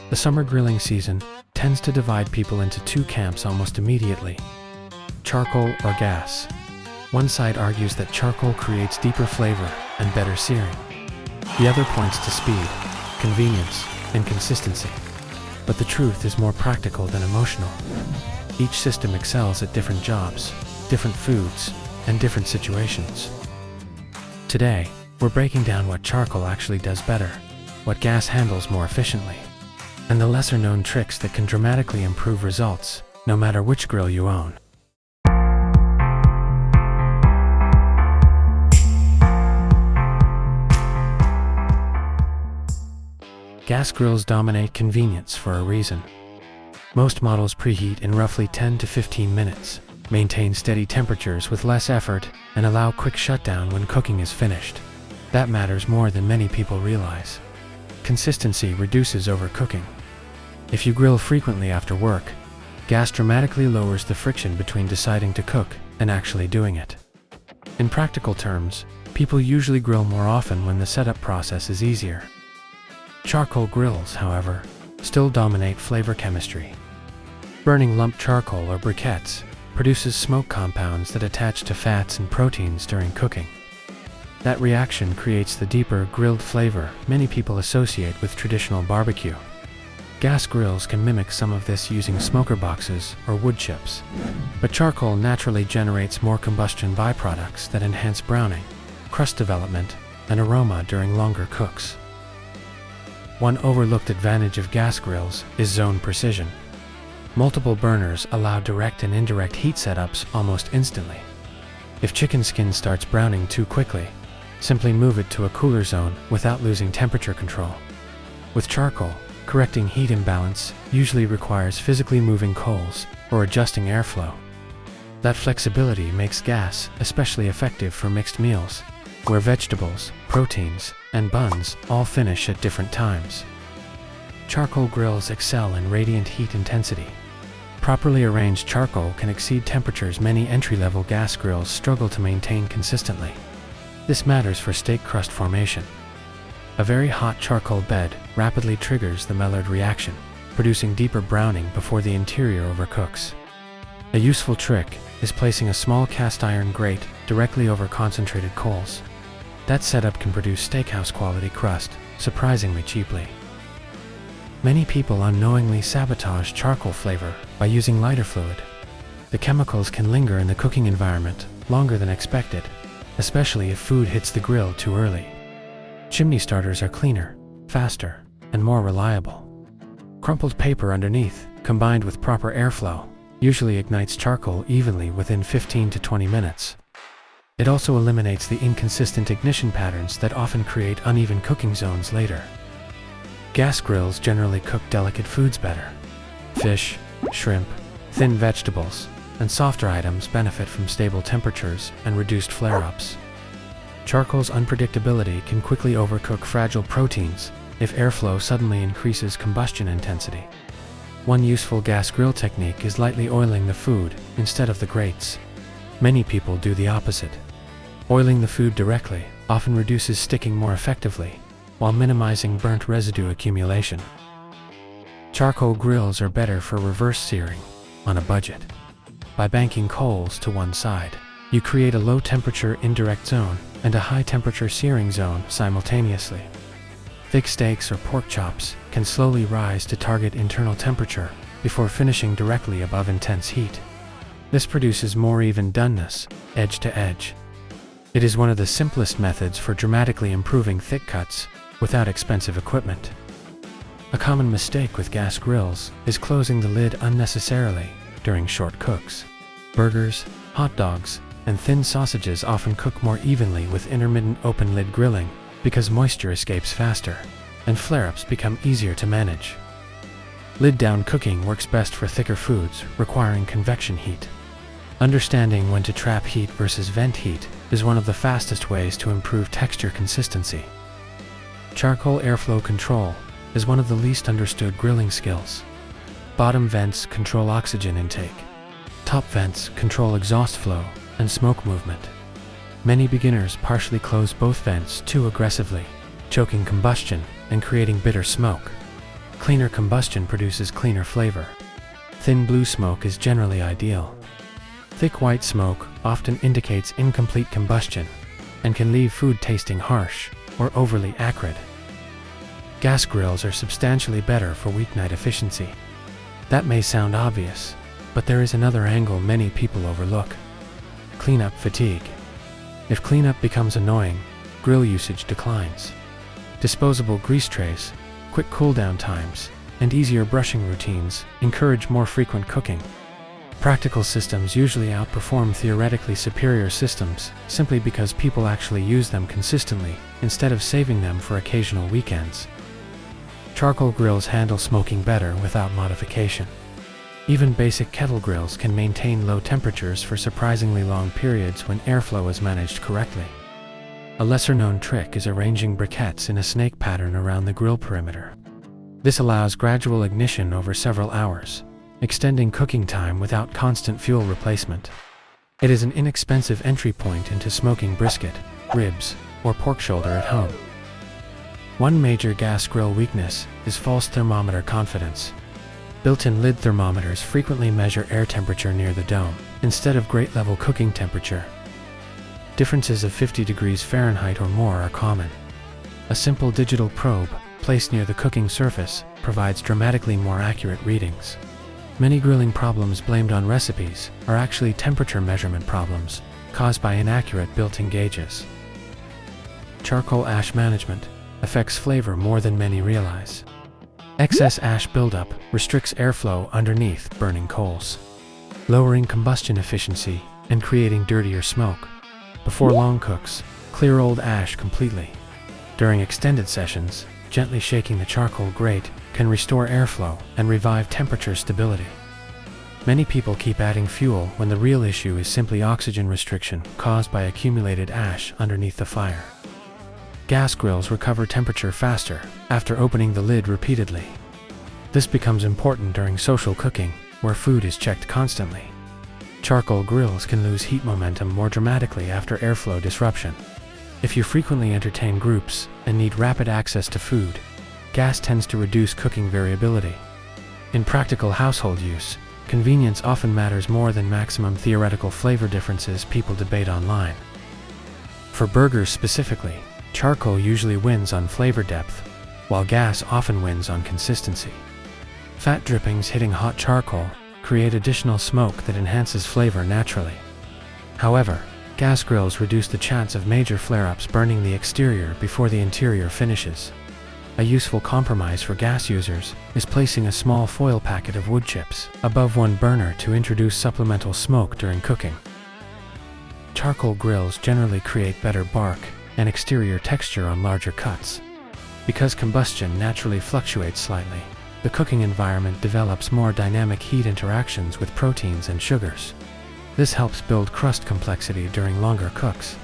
The summer grilling season tends to divide people into two camps almost immediately: charcoal or gas. One side argues that charcoal creates deeper flavor and better searing. The other points to speed, convenience, and consistency. But the truth is more practical than emotional. Each system excels at different jobs, different foods, and different situations. Today, we're breaking down what charcoal actually does better, what gas handles more efficiently, and the lesser-known tricks that can dramatically improve results, no matter which grill you own. Gas grills dominate convenience for a reason. Most models preheat in roughly 10 to 15 minutes, maintain steady temperatures with less effort, and allow quick shutdown when cooking is finished. That matters more than many people realize. Consistency reduces overcooking. If you grill frequently after work, gas dramatically lowers the friction between deciding to cook and actually doing it. In practical terms, people usually grill more often when the setup process is easier. Charcoal grills, however, still dominate flavor chemistry. Burning lump charcoal or briquettes produces smoke compounds that attach to fats and proteins during cooking. That reaction creates the deeper, grilled flavor many people associate with traditional barbecue. Gas grills can mimic some of this using smoker boxes or wood chips, but charcoal naturally generates more combustion byproducts that enhance browning, crust development, and aroma during longer cooks. One overlooked advantage of gas grills is zone precision. Multiple burners allow direct and indirect heat setups almost instantly. If chicken skin starts browning too quickly, simply move it to a cooler zone without losing temperature control. With charcoal, correcting heat imbalance usually requires physically moving coals or adjusting airflow. That flexibility makes gas especially effective for mixed meals, where vegetables, proteins, and buns all finish at different times. Charcoal grills excel in radiant heat intensity. Properly arranged charcoal can exceed temperatures many entry-level gas grills struggle to maintain consistently. This matters for steak crust formation. A very hot charcoal bed rapidly triggers the Maillard reaction, producing deeper browning before the interior overcooks. A useful trick is placing a small cast iron grate directly over concentrated coals. That setup can produce steakhouse quality crust surprisingly cheaply. Many people unknowingly sabotage charcoal flavor by using lighter fluid. The chemicals can linger in the cooking environment longer than expected, especially if food hits the grill too early. Chimney starters are cleaner, faster, and more reliable. Crumpled paper underneath, combined with proper airflow, usually ignites charcoal evenly within 15 to 20 minutes. It also eliminates the inconsistent ignition patterns that often create uneven cooking zones later. Gas grills generally cook delicate foods better. Fish, shrimp, thin vegetables, and softer items benefit from stable temperatures and reduced flare-ups. Charcoal's unpredictability can quickly overcook fragile proteins if airflow suddenly increases combustion intensity. One useful gas grill technique is lightly oiling the food instead of the grates. Many people do the opposite. Oiling the food directly often reduces sticking more effectively, while minimizing burnt residue accumulation. Charcoal grills are better for reverse searing on a budget. By banking coals to one side, you create a low-temperature indirect zone and a high-temperature searing zone simultaneously. Thick steaks or pork chops can slowly rise to target internal temperature before finishing directly above intense heat. This produces more even doneness, edge to edge. It is one of the simplest methods for dramatically improving thick cuts without expensive equipment. A common mistake with gas grills is closing the lid unnecessarily during short cooks. Burgers, hot dogs, and thin sausages often cook more evenly with intermittent open-lid grilling because moisture escapes faster, and flare-ups become easier to manage. Lid-down cooking works best for thicker foods requiring convection heat. Understanding when to trap heat versus vent heat is one of the fastest ways to improve texture consistency. Charcoal airflow control is one of the least understood grilling skills. Bottom vents control oxygen intake. Top vents control exhaust flow and smoke movement. Many beginners partially close both vents too aggressively, choking combustion and creating bitter smoke. Cleaner combustion produces cleaner flavor. Thin blue smoke is generally ideal. Thick white smoke often indicates incomplete combustion and can leave food tasting harsh or overly acrid. Gas grills are substantially better for weeknight efficiency. That may sound obvious, but there is another angle many people overlook: cleanup fatigue. If cleanup becomes annoying, grill usage declines. Disposable grease trays, quick cool-down times, and easier brushing routines encourage more frequent cooking. Practical systems usually outperform theoretically superior systems simply because people actually use them consistently instead of saving them for occasional weekends. Charcoal grills handle smoking better without modification. Even basic kettle grills can maintain low temperatures for surprisingly long periods when airflow is managed correctly. A lesser-known trick is arranging briquettes in a snake pattern around the grill perimeter. This allows gradual ignition over several hours, extending cooking time without constant fuel replacement. It is an inexpensive entry point into smoking brisket, ribs, or pork shoulder at home. One major gas grill weakness is false thermometer confidence. Built-in lid thermometers frequently measure air temperature near the dome, instead of grate-level cooking temperature. Differences of 50 degrees Fahrenheit or more are common. A simple digital probe, placed near the cooking surface, provides dramatically more accurate readings. Many grilling problems blamed on recipes are actually temperature measurement problems, caused by inaccurate built-in gauges. Charcoal ash management affects flavor more than many realize. Excess ash buildup restricts airflow underneath burning coals, lowering combustion efficiency and creating dirtier smoke. Before long cooks, clear old ash completely. During extended sessions, gently shaking the charcoal grate can restore airflow and revive temperature stability. Many people keep adding fuel when the real issue is simply oxygen restriction caused by accumulated ash underneath the fire. Gas grills recover temperature faster after opening the lid repeatedly. This becomes important during social cooking, where food is checked constantly. Charcoal grills can lose heat momentum more dramatically after airflow disruption. If you frequently entertain groups and need rapid access to food, gas tends to reduce cooking variability. In practical household use, convenience often matters more than maximum theoretical flavor differences people debate online. For burgers specifically, charcoal usually wins on flavor depth, while gas often wins on consistency. Fat drippings hitting hot charcoal create additional smoke that enhances flavor naturally. However, gas grills reduce the chance of major flare-ups burning the exterior before the interior finishes. A useful compromise for gas users is placing a small foil packet of wood chips above one burner to introduce supplemental smoke during cooking. Charcoal grills generally create better bark and exterior texture on larger cuts. Because combustion naturally fluctuates slightly, the cooking environment develops more dynamic heat interactions with proteins and sugars. This helps build crust complexity during longer cooks.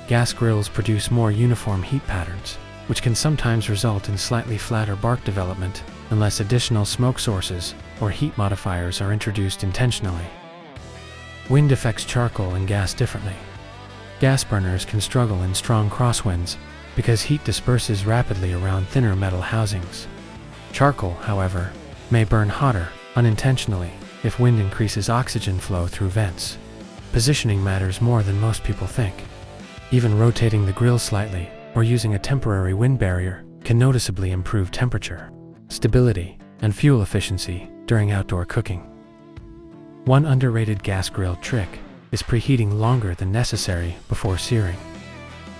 Gas grills produce more uniform heat patterns, which can sometimes result in slightly flatter bark development unless additional smoke sources or heat modifiers are introduced intentionally. Wind affects charcoal and gas differently. Gas burners can struggle in strong crosswinds because heat disperses rapidly around thinner metal housings. Charcoal, however, may burn hotter unintentionally if wind increases oxygen flow through vents. Positioning matters more than most people think. Even rotating the grill slightly or using a temporary wind barrier can noticeably improve temperature, stability, and fuel efficiency during outdoor cooking. One underrated gas grill trick is preheating longer than necessary before searing.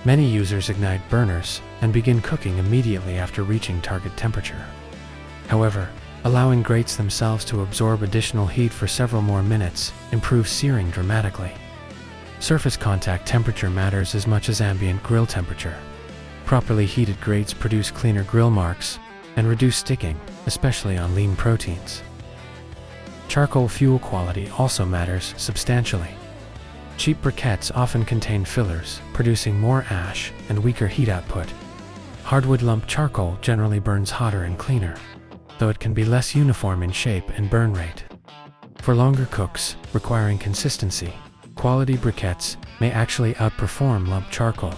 Many users ignite burners and begin cooking immediately after reaching target temperature. However, allowing grates themselves to absorb additional heat for several more minutes improves searing dramatically. Surface contact temperature matters as much as ambient grill temperature. Properly heated grates produce cleaner grill marks and reduce sticking, especially on lean proteins. Charcoal fuel quality also matters substantially. Cheap briquettes often contain fillers, producing more ash and weaker heat output. Hardwood lump charcoal generally burns hotter and cleaner, though it can be less uniform in shape and burn rate. For longer cooks requiring consistency, quality briquettes may actually outperform lump charcoal.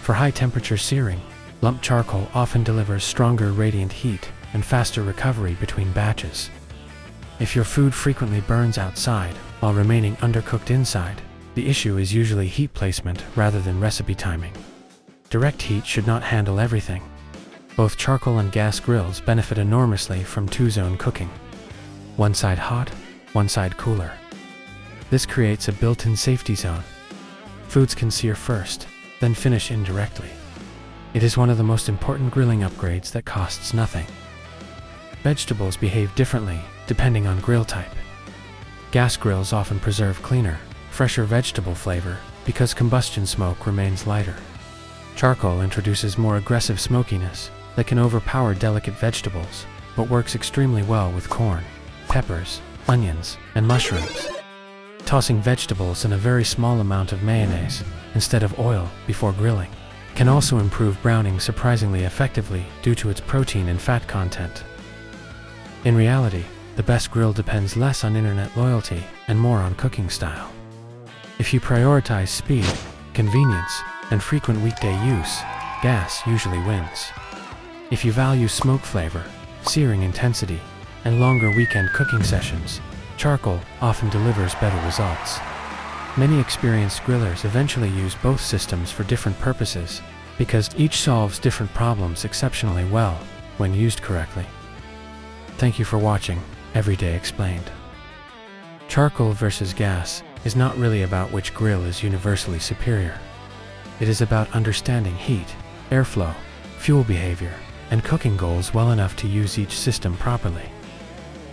For high-temperature searing, lump charcoal often delivers stronger radiant heat and faster recovery between batches. If your food frequently burns outside while remaining undercooked inside, the issue is usually heat placement rather than recipe timing. Direct heat should not handle everything. Both charcoal and gas grills benefit enormously from two-zone cooking. One side hot, one side cooler. This creates a built-in safety zone. Foods can sear first, then finish indirectly. It is one of the most important grilling upgrades that costs nothing. Vegetables behave differently depending on grill type. Gas grills often preserve cleaner, fresher vegetable flavor because combustion smoke remains lighter. Charcoal introduces more aggressive smokiness that can overpower delicate vegetables, but works extremely well with corn, peppers, onions, and mushrooms. Tossing vegetables in a very small amount of mayonnaise instead of oil before grilling can also improve browning surprisingly effectively due to its protein and fat content. In reality, the best grill depends less on internet loyalty and more on cooking style. If you prioritize speed, convenience, and frequent weekday use, gas usually wins. If you value smoke flavor, searing intensity, and longer weekend cooking sessions, charcoal often delivers better results. Many experienced grillers eventually use both systems for different purposes because each solves different problems exceptionally well when used correctly. Thank you for watching Everyday Explained. Charcoal versus gas is not really about which grill is universally superior. It is about understanding heat, airflow, fuel behavior, and cooking goals well enough to use each system properly.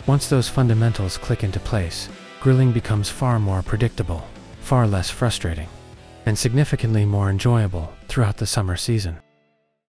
Once those fundamentals click into place, grilling becomes far more predictable, far less frustrating, and significantly more enjoyable throughout the summer season.